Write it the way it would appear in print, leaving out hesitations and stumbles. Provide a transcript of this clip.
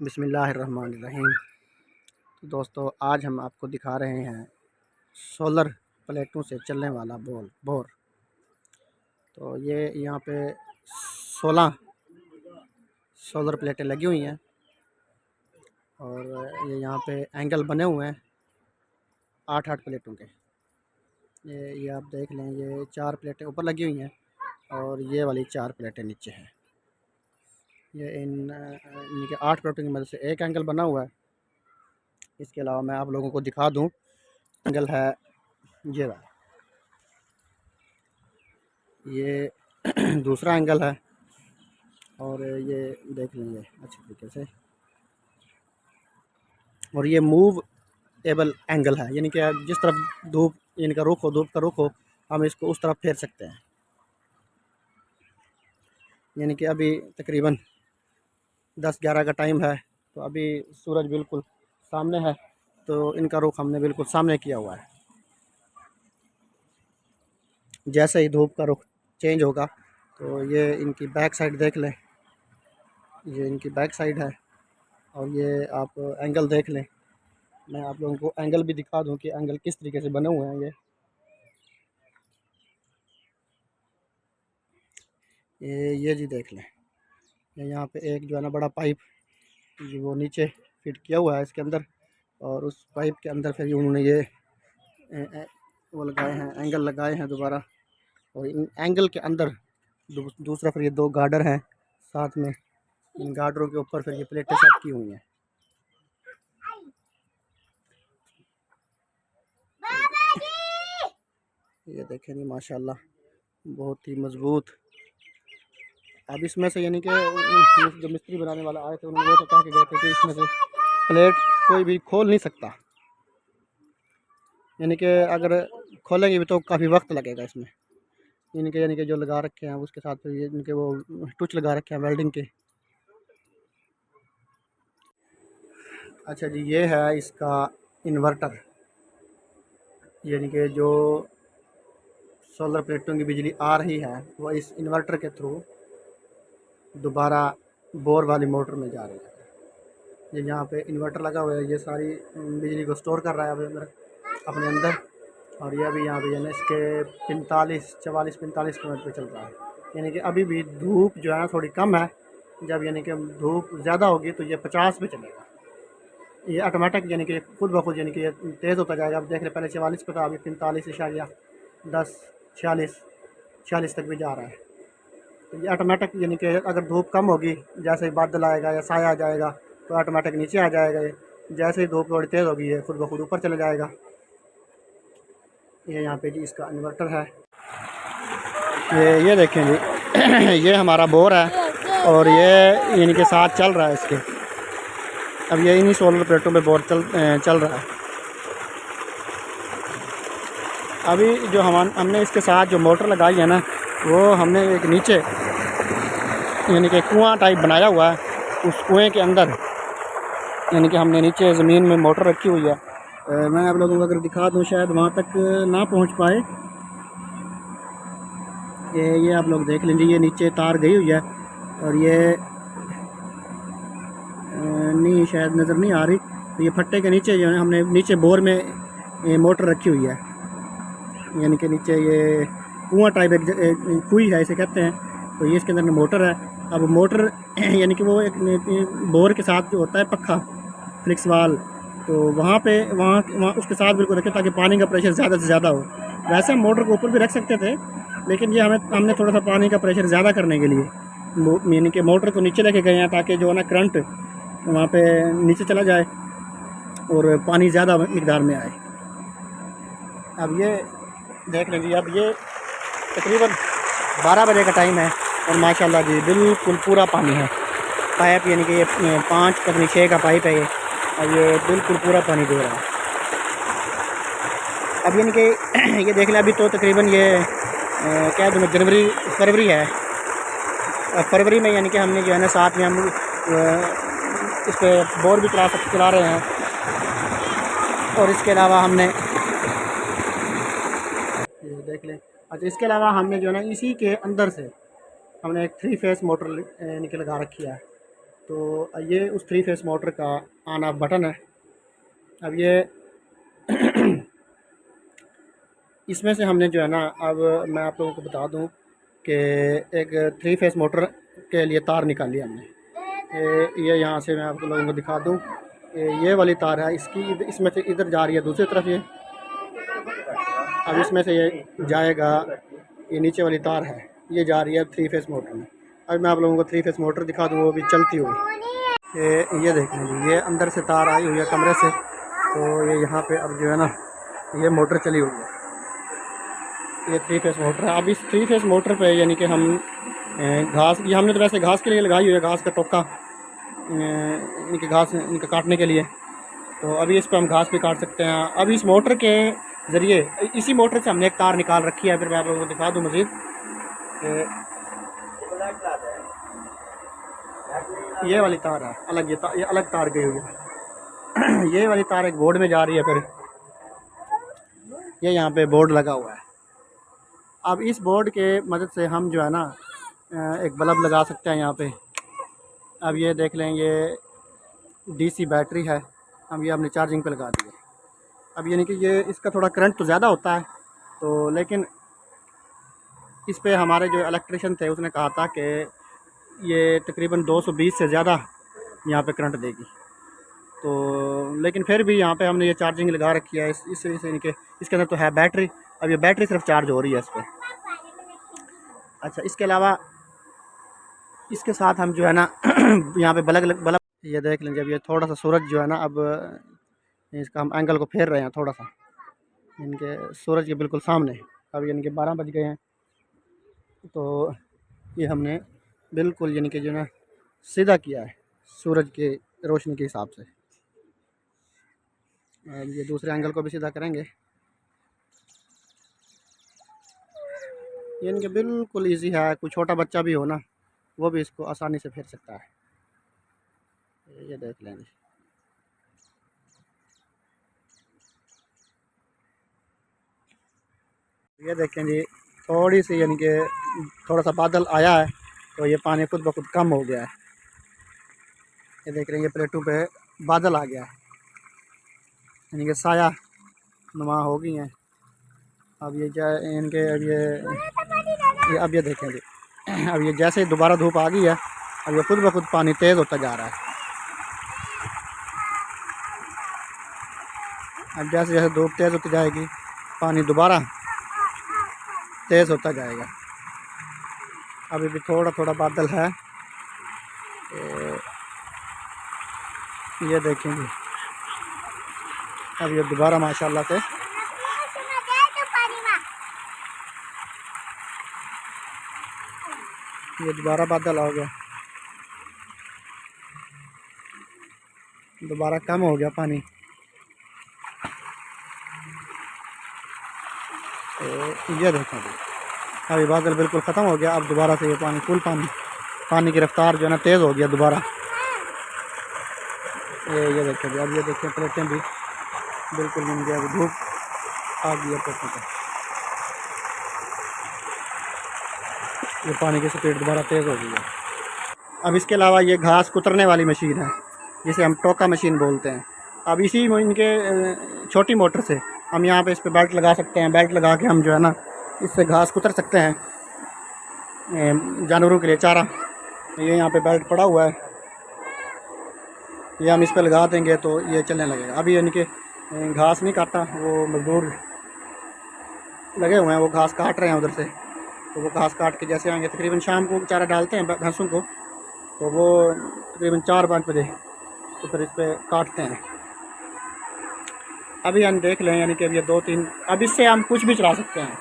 बिस्मिल्लाहिर्रहमानिर्रहीम। तो दोस्तों, आज हम आपको दिखा रहे हैं सोलर प्लेटों से चलने वाला बोर। तो ये यहाँ पे 16 सोलर प्लेटें लगी हुई हैं और ये यहाँ पे एंगल बने हुए हैं 8-8 प्लेटों के। ये आप देख लें, ये 4 प्लेटें ऊपर लगी हुई हैं और ये वाली 4 प्लेटें नीचे हैं। ये इनके 8 प्लेटों की मदद से एक एंगल बना हुआ है। इसके अलावा मैं आप लोगों को दिखा दूं, एंगल है ये वाला, ये दूसरा एंगल है और ये देख लेंगे अच्छे तरीके से। और ये मूव एबल एंगल है, यानी कि जिस तरफ धूप इनका रुख हो, धूप का रुख हो, हम इसको उस तरफ फेर सकते हैं। यानी कि अभी तकरीबन 10-11 का टाइम है, तो अभी सूरज बिल्कुल सामने है, तो इनका रुख हमने बिल्कुल सामने किया हुआ है। जैसे ही धूप का रुख चेंज होगा तो ये इनकी बैक साइड देख लें, ये इनकी बैक साइड है और ये आप एंगल देख लें। मैं आप लोगों को एंगल भी दिखा दूं कि एंगल किस तरीके से बने हुए हैं। ये जी देख लें, ये यहाँ पे एक जो है ना बड़ा पाइप जी वो नीचे फिट किया हुआ है इसके अंदर, और उस पाइप के अंदर फिर उन्होंने ये वो लगाए हैं, एंगल लगाए हैं दोबारा। और इन एंगल के अंदर दूसरा फिर ये 2 गार्डर हैं साथ में। इन गार्डरों के ऊपर फिर ये प्लेटें सेट की हुई हैं। ये देखें जी, माशाल्लाह बहुत ही मज़बूत। अब इसमें से यानी कि जो मिस्त्री बनाने वाला आए थे उन्होंने वो तो कह के गए थे कि इसमें से प्लेट कोई भी खोल नहीं सकता, यानी कि अगर खोलेंगे भी तो काफ़ी वक्त लगेगा इसमें। यानी कि जो लगा रखे हैं उसके साथ फिर ये इनके वो टुच लगा रखे हैं वेल्डिंग के। अच्छा जी, ये है इसका इन्वर्टर, यानी कि जो सोलर प्लेटों की बिजली आ रही है वो इस इन्वर्टर के थ्रू दोबारा बोर वाली मोटर में जा रही है। ये यहाँ पे इन्वर्टर लगा हुआ है, ये सारी बिजली को स्टोर कर रहा है अपने अंदर। और ये अभी यहाँ पे यानी इसके 44 मिनट पे चल रहा है। यानी कि अभी भी धूप जो है ना थोड़ी कम है, जब यानी कि धूप ज़्यादा होगी तो ये 50 पे चलेगा। ये ऑटोमेटिक यानी कि खुद ब खुद यानी कि ये तेज़ होता जाएगा। अब देख रहे पहले 44 पे था, अभी 45.10 46 तक भी जा रहा है। तो ये ऑटोमेटिक यानी कि अगर धूप कम होगी, जैसे ही बादल आएगा या साया आ जाएगा तो ऑटोमेटिक नीचे आ जाएगा। ये जैसे ही धूप थोड़ी तेज़ होगी ये खुद ब खुद ऊपर चला जाएगा। ये यहाँ पे जी इसका इन्वर्टर है। ये देखें जी ये हमारा बोर है और ये यानी कि साथ चल रहा है इसके। अब ये इन्हीं सोलर प्लेटों पे बोर चल रहा है। अभी जो हमने इसके साथ जो मोटर लगाई है ना, वो हमने एक नीचे यानी कि कुआं टाइप बनाया हुआ है। उस कुएं के अंदर यानी कि हमने नीचे ज़मीन में मोटर रखी हुई है। मैं आप लोगों को अगर दिखा दूं शायद वहाँ तक ना पहुँच पाए। ये आप लोग देख लीजिए, ये नीचे तार गई हुई है और ये नहीं शायद नज़र नहीं आ रही। तो ये फट्टे के नीचे जो है हमने नीचे बोर में ये मोटर रखी हुई है, यानी कि नीचे ये कुआं टाइप एक कुई है इसे कहते हैं। तो ये इसके अंदर मोटर है। अब मोटर यानी कि वो एक बोर के साथ जो होता है पक्का फ्लिक्स वाल, तो वहाँ उसके साथ बिल्कुल रखें ताकि पानी का प्रेशर ज़्यादा से ज़्यादा हो। वैसे हम मोटर को ऊपर भी रख सकते थे, लेकिन ये हमने थोड़ा सा पानी का प्रेशर ज़्यादा करने के लिए यानी कि मोटर को नीचे लेके गए हैं ताकि जो है ना करंट वहाँ पे नीचे चला जाए और पानी ज़्यादा मकदार में आए। अब ये देख लीजिए, अब ये तकरीबन 12 बजे का टाइम है और माशाल्लाह जी बिल्कुल पूरा पानी है। पाइप यानी कि ये 5 पता नहीं 6 का पाइप है ये, और ये बिल्कुल पूरा पानी दे रहा है। अब यानी कि ये देख लें, अभी तो तकरीबन ये क्या जनवरी फरवरी है। फरवरी में यानी कि हमने जो है ना साथ में हम इस पर बोर भी चला रहे हैं। और इसके अलावा हमने ये देख लें, अच्छा इसके अलावा हमने जो है ना इसी के अंदर से हमने एक 3 फेस मोटर यानी कि लगा रखी है। तो ये उस 3 फेस मोटर का ऑन ऑफ बटन है। अब ये इसमें से हमने जो है ना, अब मैं आप लोगों को बता दूं कि एक 3 फेस मोटर के लिए तार निकाली हमने। ये यहाँ से मैं आप लोगों को दिखा दूं, ये वाली तार है इसकी, इसमें से इधर जा रही है दूसरी तरफ ये। अब इसमें से ये जाएगा, ये नीचे वाली तार है, ये जा रही है 3 फेस मोटर में। अब मैं आप लोगों को 3 फेस मोटर दिखा दूँ, वो भी चलती हुई। ये देख लीजिए, ये अंदर से तार आई हुई है कमरे से, तो ये यहाँ पे अब जो है ना, ये मोटर चली हुई है, ये 3 फेस मोटर है। अब इस 3 फेस मोटर पे यानी कि हम घास, ये हमने तो वैसे घास के लिए लगाई हुई है, घास का टोका, इनके घास इनके काटने के लिए। तो अभी इस पर हम घास भी काट सकते हैं। अब इस मोटर के ज़रिए, इसी मोटर से हमने एक तार निकाल रखी है, फिर मैं आप लोगों को दिखा दूँ मज़ीद। ये वाली तार है अलग, ये अलग तार गई हुई है। ये वाली तार एक बोर्ड में जा रही है, फिर ये यहाँ पे बोर्ड लगा हुआ है। अब इस बोर्ड के मदद से हम जो है ना, एक बल्ब लगा सकते हैं यहाँ पे। अब ये देख लें, ये डीसी बैटरी है, हम ये हमने चार्जिंग पे लगा दी है। अब यानी कि ये इसका थोड़ा करंट तो ज़्यादा होता है, तो लेकिन इस पे हमारे जो इलेक्ट्रिशियन थे उसने कहा था कि ये तकरीबन 220 से ज़्यादा यहाँ पे करंट देगी। तो लेकिन फिर भी यहाँ पे हमने ये चार्जिंग लगा रखी है, इसके अंदर तो है बैटरी। अब ये बैटरी सिर्फ चार्ज हो रही है इस पर। अच्छा, इसके अलावा इसके साथ हम जो है ना यहाँ पे बल्ब, ये देख लीजिए, अब ये थोड़ा सा सूरज जो है ना, अब इसका हम एंगल को फेर रहे हैं थोड़ा सा, इनके सूरज के बिल्कुल सामने। अब यानी कि 12 बज गए हैं, तो ये हमने बिल्कुल यानी कि जो ना सीधा किया है सूरज के रोशनी के हिसाब से। अब ये दूसरे एंगल को भी सीधा करेंगे, यानी कि बिल्कुल इजी है। कोई छोटा बच्चा भी हो ना, वो भी इसको आसानी से फेर सकता है। ये देख लेंगे, ये देखें जी, थोड़ी सी यानी कि थोड़ा सा बादल आया है, तो ये पानी खुद ब खुद कम हो गया है। ये देख रहे हैं, ये प्लेटों पे बादल आ गया है, यानी कि साया नुमा हो गई हैं। अब ये इनके अब ये देखें जी, अब ये जैसे दोबारा धूप आ गई है, अब ये खुद ब खुद पानी तेज़ होता जा रहा है। अब जैसे जैसे धूप तेज़ होती जाएगी, पानी दोबारा तेज़ होता जाएगा। अभी भी थोड़ा थोड़ा बादल है, ये देखेंगे, अब ये दोबारा माशाल्लाह से ये दोबारा बादल हो गया, दोबारा कम हो गया पानी। तो ये देखें, अभी बादल बिल्कुल ख़त्म हो गया, अब दोबारा से ये पानी फुल पानी की रफ्तार जो है ना तेज़ हो गया दोबारा। ये देखें, अब ये देखें प्लेटें भी बिल्कुल बन गया, धूप आ गई है प्लेटों पर, ये पानी की स्पीड दोबारा तेज़ हो गई है। अब इसके अलावा ये घास कुतरने वाली मशीन है, जिसे हम टोका मशीन बोलते हैं। अब इसी इनके छोटी मोटर से हम यहाँ पे इस पर बेल्ट लगा सकते हैं। बेल्ट लगा के हम जो है ना, इससे घास कुतर सकते हैं जानवरों के लिए चारा। ये यहाँ पे बेल्ट पड़ा हुआ है, ये हम इस पर लगा देंगे तो ये चलने लगेगा। अभी यानी कि घास नहीं काटता, वो मज़दूर लगे हुए हैं, वो घास काट रहे हैं उधर से। तो वो घास काट के जैसे आएंगे, तकरीबन शाम को चारा डालते हैं भैंसों को, तो वो तकरीबन 4-5 बजे तो फिर इस पर काटते हैं। अभी हम देख लें, यानी कि अब ये 2-3, अब इससे हम कुछ भी चला सकते हैं।